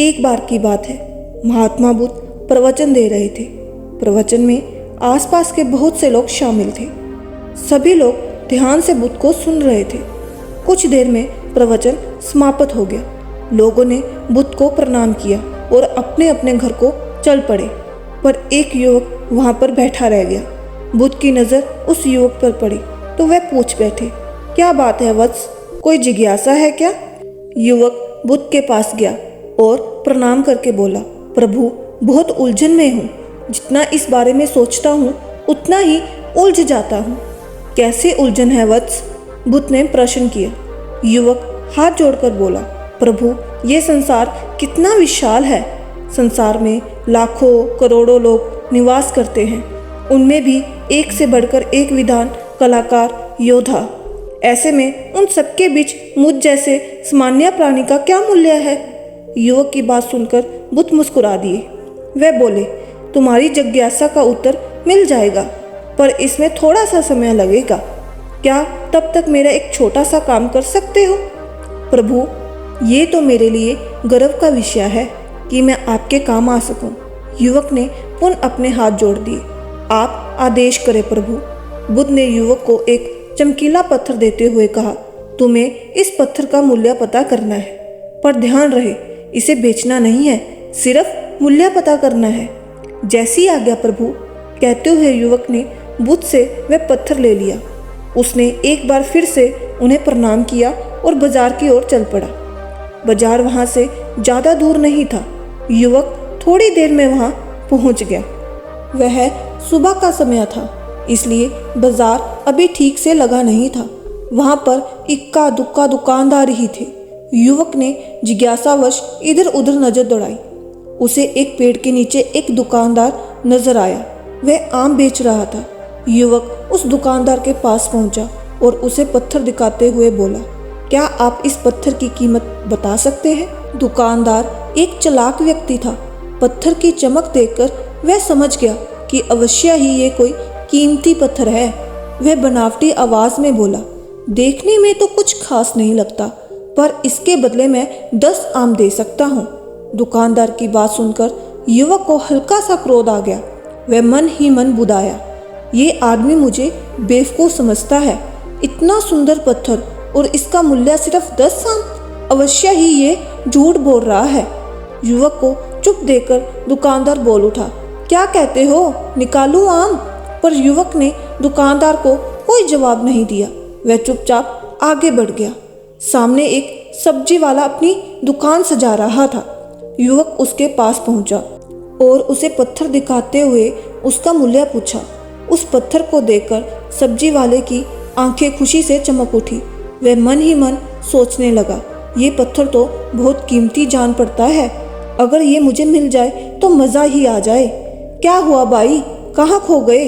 एक बार की बात है, महात्मा बुद्ध प्रवचन दे रहे थे। प्रवचन में आसपास के बहुत से लोग शामिल थे। सभी लोग ध्यान से बुद्ध को सुन रहे थे। कुछ देर में प्रवचन समाप्त हो गया। लोगों ने बुद्ध को प्रणाम किया और अपने अपने घर को चल पड़े, पर एक युवक वहां पर बैठा रह गया। बुद्ध की नज़र उस युवक पर पड़ी तो वह पूछ बैठे, क्या बात है वत्स, कोई जिज्ञासा है क्या? युवक बुद्ध के पास गया और प्रणाम करके बोला, प्रभु, बहुत उलझन में हूँ। जितना इस बारे में सोचता हूँ उतना ही उलझ जाता हूँ। कैसे उलझन है वत्स? बुद्ध ने प्रश्न किया। युवक हाथ जोड़कर बोला, प्रभु, ये संसार कितना विशाल है। संसार में लाखों करोड़ों लोग निवास करते हैं। उनमें भी एक से बढ़कर एक विद्वान, कलाकार, योद्धा। ऐसे में उन सबके बीच मुझ जैसे सामान्य प्राणी का क्या मूल्य है? युवक की बात सुनकर बुद्ध मुस्कुरा दिए। वह बोले, तुम्हारी जिज्ञासा का उत्तर मिल जाएगा, पर इसमें थोड़ा सा समय लगेगा। क्या तब तक मेरा एक छोटा सा काम कर सकते हो? प्रभु, ये तो मेरे लिए गर्व का विषय है कि मैं आपके काम आ सकूं। युवक ने पुनः अपने हाथ जोड़ दिए। आप आदेश करें प्रभु। बुद्ध ने युवक को एक चमकीला पत्थर देते हुए कहा, तुम्हें इस पत्थर का मूल्य पता करना है, पर ध्यान रहे इसे बेचना नहीं है, सिर्फ मूल्य पता करना है। जैसी आज्ञा प्रभु, कहते हुए युवक ने बुद्ध से वह पत्थर ले लिया। उसने एक बार फिर से उन्हें प्रणाम किया और बाजार की ओर चल पड़ा। बाजार वहां से ज़्यादा दूर नहीं था। युवक थोड़ी देर में वहां पहुंच गया। वह सुबह का समय था, इसलिए बाजार अभी ठीक से लगा नहीं था। वहां पर इक्का दुक्का दुकानदार ही थे। युवक ने जिज्ञासावश इधर उधर नजर दौड़ाई। उसे एक पेड़ के नीचे एक दुकानदार नजर आया। वह आम बेच रहा था। युवक उस दुकानदार के पास पहुंचा और उसे पत्थर दिखाते हुए बोला, क्या आप इस पत्थर की कीमत बता सकते हैं? दुकानदार एक चालाक व्यक्ति था। पत्थर की चमक देखकर वह समझ गया कि अवश्य ही ये कोई कीमती पत्थर है। वह बनावटी आवाज में बोला, देखने में तो कुछ खास नहीं लगता, पर इसके बदले मैं 10 आम दे सकता हूँ। दुकानदार की बात सुनकर युवक को हल्का सा क्रोध आ गया। वह मन ही मन बुदाया, ये आदमी मुझे बेवकूफ़ समझता है। इतना सुंदर पत्थर और इसका मूल्य सिर्फ 10 आम? अवश्य ही ये झूठ बोल रहा है। युवक को चुप देकर दुकानदार बोल उठा, क्या कहते हो, निकालूं आम? पर युवक ने दुकानदार को कोई जवाब नहीं दिया। वह चुपचाप आगे बढ़ गया। सामने एक सब्जी वाला अपनी दुकान सजा रहा था। युवक उसके पास पहुंचा और उसे पत्थर दिखाते हुए उसका मूल्य पूछा। उस पत्थर को देखकर सब्जी वाले की आंखें खुशी से चमक उठी। वह मन ही मन सोचने लगा, ये पत्थर तो बहुत कीमती जान पड़ता है। अगर ये मुझे मिल जाए तो मज़ा ही आ जाए। क्या हुआ भाई, कहाँ खो गए?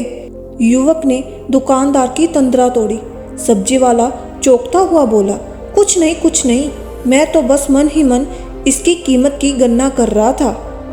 युवक ने दुकानदार की तंद्रा तोड़ी। सब्जी वाला चौंकता हुआ बोला, कुछ नहीं कुछ नहीं, मैं तो बस मन ही मन इसकी कीमत की गणना कर रहा था।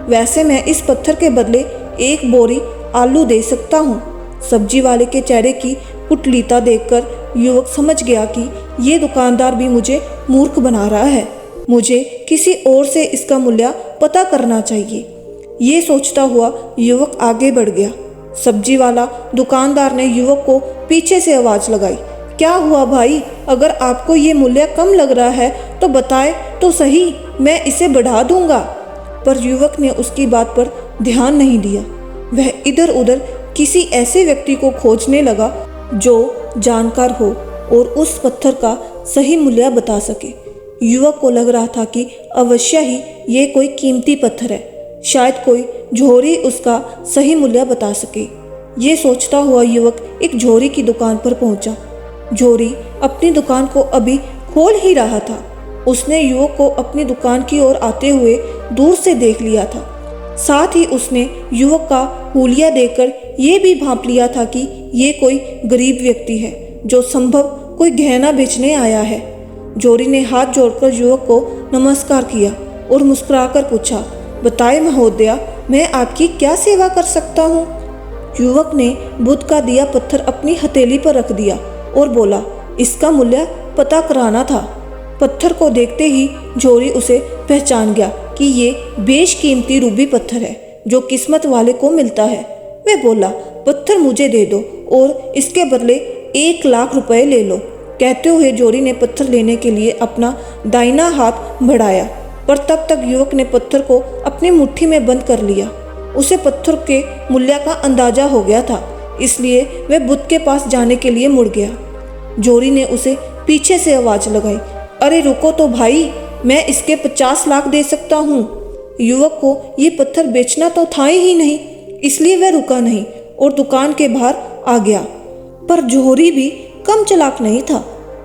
वैसे मैं इस पत्थर के बदले 1 बोरी आलू दे सकता हूँ। सब्जी वाले के चेहरे की कुटिलता देखकर युवक समझ गया कि ये दुकानदार भी मुझे मूर्ख बना रहा है। मुझे किसी और से इसका मूल्य पता करना चाहिए। ये सोचता हुआ युवक आगे बढ़ गया। सब्जी वाला दुकानदार ने युवक को पीछे से आवाज़ लगाई, क्या हुआ भाई, अगर आपको ये मूल्य कम लग रहा है तो बताए तो सही, मैं इसे बढ़ा दूंगा। पर युवक ने उसकी बात पर ध्यान नहीं दिया। वह इधर उधर किसी ऐसे व्यक्ति को खोजने लगा जो जानकार हो और उस पत्थर का सही मूल्य बता सके। युवक को लग रहा था कि अवश्य ही ये कोई कीमती पत्थर है, शायद कोई झोरी उसका सही मूल्य बता सके। ये सोचता हुआ युवक एक झोरी की दुकान पर पहुंचा। झोरी अपनी दुकान को अभी खोल ही रहा था। उसने युवक को अपनी दुकान की ओर आते हुए दूर से देख लिया था। साथ ही उसने युवक का हुलिया देखकर ये भी भांप लिया था कि ये कोई गरीब व्यक्ति है जो संभव कोई गहना बेचने आया है। झोरी ने हाथ जोड़कर युवक को नमस्कार किया और मुस्कुराकर पूछा, बताए महोदया, मैं आपकी क्या सेवा कर सकता हूँ? युवक ने बुद्ध का दिया पत्थर अपनी हथेली पर रख दिया और बोला, इसका मूल्य पता कराना था। पत्थर को देखते ही जोरी उसे पहचान गया कि ये बेशकीमती रूबी पत्थर है जो किस्मत वाले को मिलता है। वह बोला, पत्थर मुझे दे दो और इसके बदले 1,00,000 रुपए ले लो। कहते हुए जोरी ने पत्थर लेने के लिए अपना दाहिना हाथ बढ़ाया, पर तब तक युवक ने पत्थर को अपनी मुट्ठी में बंद कर लिया। उसे पत्थर के मूल्य का अंदाजा हो गया था, इसलिए वह बुद्ध के पास जाने के लिए मुड़ गया। जोरी ने उसे पीछे से आवाज लगाई, अरे रुको तो भाई, मैं इसके 50 लाख दे सकता हूँ। युवक को ये पत्थर बेचना तो था ही नहीं, इसलिए वह रुका नहीं और दुकान के बाहर आ गया। पर जोरी भी कम चालाक नहीं था।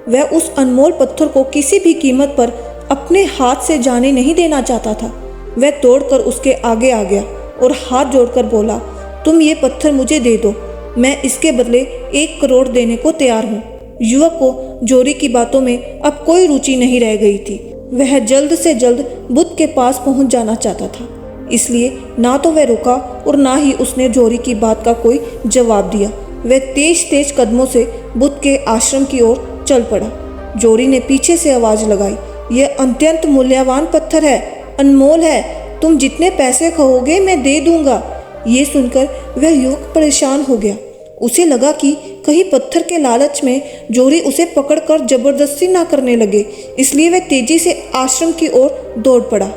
वह उस अनमोल पत्थर को किसी भी कीमत पर अपने हाथ से जाने नहीं देना चाहता था। वह तोड़कर उसके आगे आ गया और हाथ जोड़कर बोला, तुम ये पत्थर मुझे दे दो, मैं इसके बदले 1 करोड़ देने को तैयार हूँ। युवक को जोरी की बातों में अब कोई रुचि नहीं रह गई थी। वह जल्द से जल्द बुद्ध के पास पहुंच जाना चाहता था, इसलिए ना तो वह रुका और ना ही उसने जोरी की बात का कोई जवाब दिया। वह तेज तेज कदमों से बुद्ध के आश्रम की ओर चल पड़ा। जोरी ने पीछे से आवाज लगाई, यह अत्यंत मूल्यवान पत्थर है, अनमोल है, तुम जितने पैसे कहोगे मैं दे दूंगा। ये सुनकर वह युवक परेशान हो गया। उसे लगा कि कहीं पत्थर के लालच में जोरी उसे पकड़कर जबरदस्ती ना करने लगे, इसलिए वह तेजी से आश्रम की ओर दौड़ पड़ा।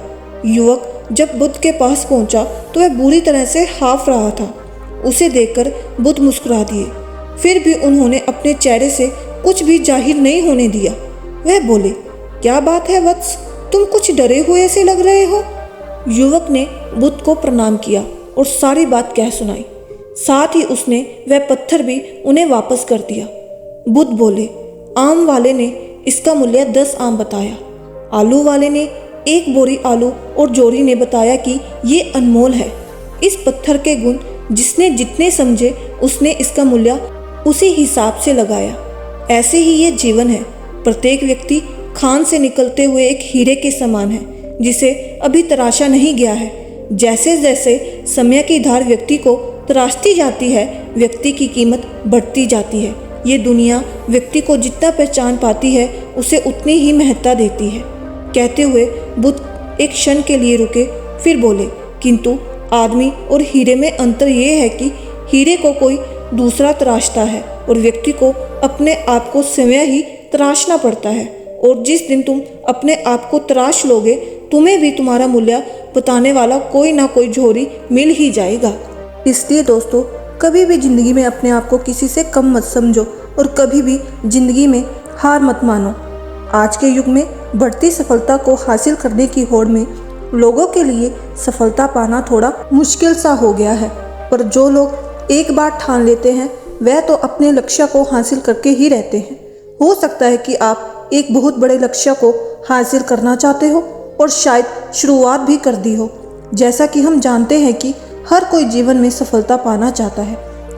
युवक जब बुद्ध के पास पहुंचा तो वह बुरी तरह से हाफ रहा था। उसे देखकर बुद्ध मुस्कुरा दिए, फिर भी उन्होंने अपने चेहरे से कुछ भी जाहिर नहीं होने दिया। वह बोले, क्या बात है वत्स, तुम कुछ डरे हुए से लग रहे हो। युवक ने बुद्ध को प्रणाम किया और सारी बात कह सुनाई। साथ ही उसने वह पत्थर भी उन्हें वापस कर दिया। बुद्ध बोले, आम वाले ने इसका मूल्य 10 आम बताया, आलू वाले ने 1 बोरी आलू और जोरी ने बताया कि ये अनमोल है। इस पत्थर के गुण जिसने जितने समझे उसने इसका मूल्य उसी हिसाब से लगाया। ऐसे ही ये जीवन है। प्रत्येक व्यक्ति खान से निकलते हुए एक हीरे के समान है जिसे अभी तराशा नहीं गया है। जैसे जैसे समय की धार व्यक्ति को तराशती जाती है, व्यक्ति की कीमत बढ़ती जाती है। ये दुनिया व्यक्ति को जितना पहचान पाती है उसे उतनी ही महत्ता देती है। कहते हुए बुद्ध एक क्षण के लिए रुके, फिर बोले, किंतु आदमी और हीरे में अंतर ये है कि हीरे को कोई दूसरा तराशता है और व्यक्ति को अपने आप को स्वयं ही तराशना पड़ता है। और जिस दिन तुम अपने आप को तराश लोगे, तुम्हें भी तुम्हारा मूल्य बताने वाला कोई ना कोई जोरी मिल ही जाएगा। इसलिए दोस्तों, कभी भी ज़िंदगी में अपने आप को किसी से कम मत समझो और कभी भी ज़िंदगी में हार मत मानो। आज के युग में बढ़ती सफलता को हासिल करने की होड़ में लोगों के लिए सफलता पाना थोड़ा मुश्किल सा हो गया है, पर जो लोग एक बार ठान लेते हैं वह तो अपने लक्ष्य को हासिल करके ही रहते हैं। हो सकता है कि आप एक बहुत बड़े लक्ष्य को हासिल करना चाहते हो और शायद शुरुआत भी कर दी हो। जैसा कि हम जानते हैं कि हर कोई जीवन में सफलता पाना चाहता है,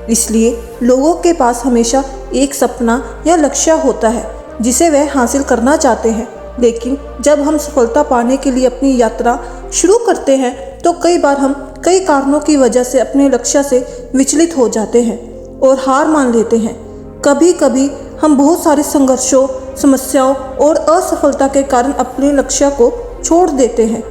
इसलिए लोगों के पास हमेशा एक सपना या लक्ष्य होता है जिसे वह हासिल करना चाहते हैं। लेकिन जब हम सफलता पाने के लिए अपनी यात्रा शुरू करते हैं तो कई बार हम कई कारणों की वजह से अपने लक्ष्य से विचलित हो जाते हैं और हार मान लेते हैं। कभी कभी हम बहुत सारे संघर्षों, समस्याओं और असफलता के कारण अपने लक्ष्य को छोड़ देते हैं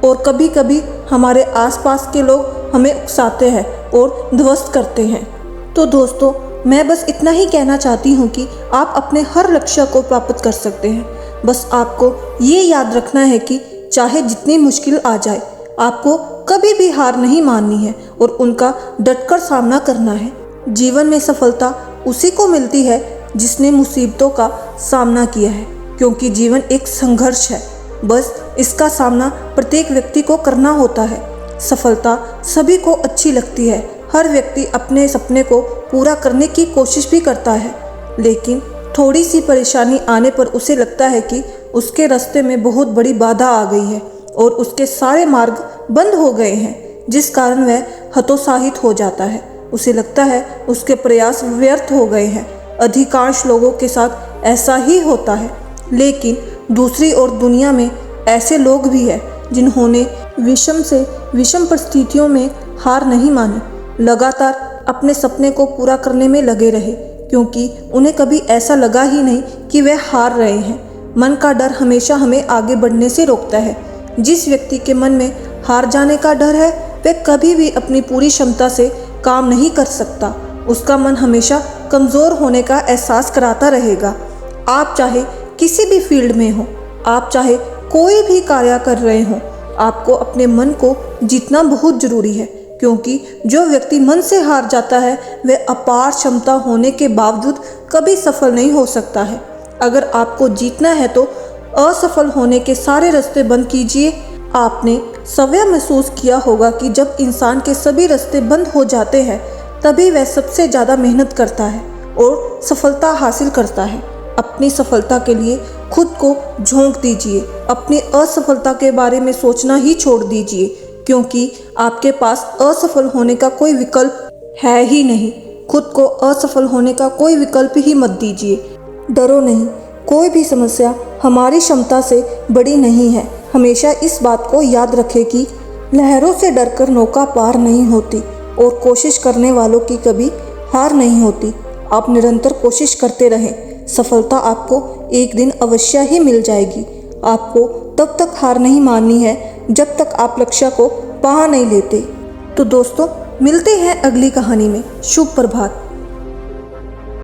और कभी कभी हमारे आसपास के लोग हमें उकसाते हैं और ध्वस्त करते हैं। तो दोस्तों, मैं बस इतना ही कहना चाहती हूँ कि आप अपने हर लक्ष्य को प्राप्त कर सकते हैं। बस आपको ये याद रखना है कि चाहे जितनी मुश्किल आ जाए, आपको कभी भी हार नहीं माननी है और उनका डटकर सामना करना है। जीवन में सफलता उसी को मिलती है जिसने मुसीबतों का सामना किया है, क्योंकि जीवन एक संघर्ष है। बस इसका सामना प्रत्येक व्यक्ति को करना होता है। सफलता सभी को अच्छी लगती है। हर व्यक्ति अपने सपने को पूरा करने की कोशिश भी करता है, लेकिन थोड़ी सी परेशानी आने पर उसे लगता है कि उसके रास्ते में बहुत बड़ी बाधा आ गई है और उसके सारे मार्ग बंद हो गए हैं, जिस कारण वह हतोत्साहित हो जाता है। उसे लगता है उसके प्रयास व्यर्थ हो गए हैं। अधिकांश लोगों के साथ ऐसा ही होता है, लेकिन दूसरी ओर दुनिया में ऐसे लोग भी हैं जिन्होंने विषम से विषम परिस्थितियों में हार नहीं मानी, लगातार अपने सपने को पूरा करने में लगे रहे, क्योंकि उन्हें कभी ऐसा लगा ही नहीं कि वे हार रहे हैं। मन का डर हमेशा हमें आगे बढ़ने से रोकता है। जिस व्यक्ति के मन में हार जाने का डर है वह कभी भी अपनी पूरी क्षमता से काम नहीं कर सकता। उसका मन हमेशा कमज़ोर होने का एहसास कराता रहेगा। आप चाहे किसी भी फील्ड में हो, आप चाहे कोई भी कार्य कर रहे हो, आपको अपने मन को जीतना बहुत ज़रूरी है, क्योंकि जो व्यक्ति मन से हार जाता है वह अपार क्षमता होने के बावजूद कभी सफल नहीं हो सकता है। अगर आपको जीतना है तो असफल होने के सारे रास्ते बंद कीजिए। आपने स्वयं महसूस किया होगा कि जब इंसान के सभी रास्ते बंद हो जाते हैं तभी वह सबसे ज़्यादा मेहनत करता है और सफलता हासिल करता है। अपनी सफलता के लिए खुद को झोंक दीजिए। अपनी असफलता के बारे में सोचना ही छोड़ दीजिए, क्योंकि आपके पास असफल होने का कोई विकल्प है ही नहीं। खुद को असफल होने का कोई विकल्प ही मत दीजिए। डरो नहीं, कोई भी समस्या हमारी क्षमता से बड़ी नहीं है। हमेशा इस बात को याद रखें कि लहरों से डरकर नौका पार नहीं होती और कोशिश करने वालों की कभी हार नहीं होती। आप निरंतर कोशिश करते रहें, सफलता आपको एक दिन अवश्य ही मिल जाएगी। आपको तब तक हार नहीं माननी है जब तक आप लक्ष्य को पा नहीं लेते। तो दोस्तों, मिलते हैं अगली कहानी में। शुभ प्रभात।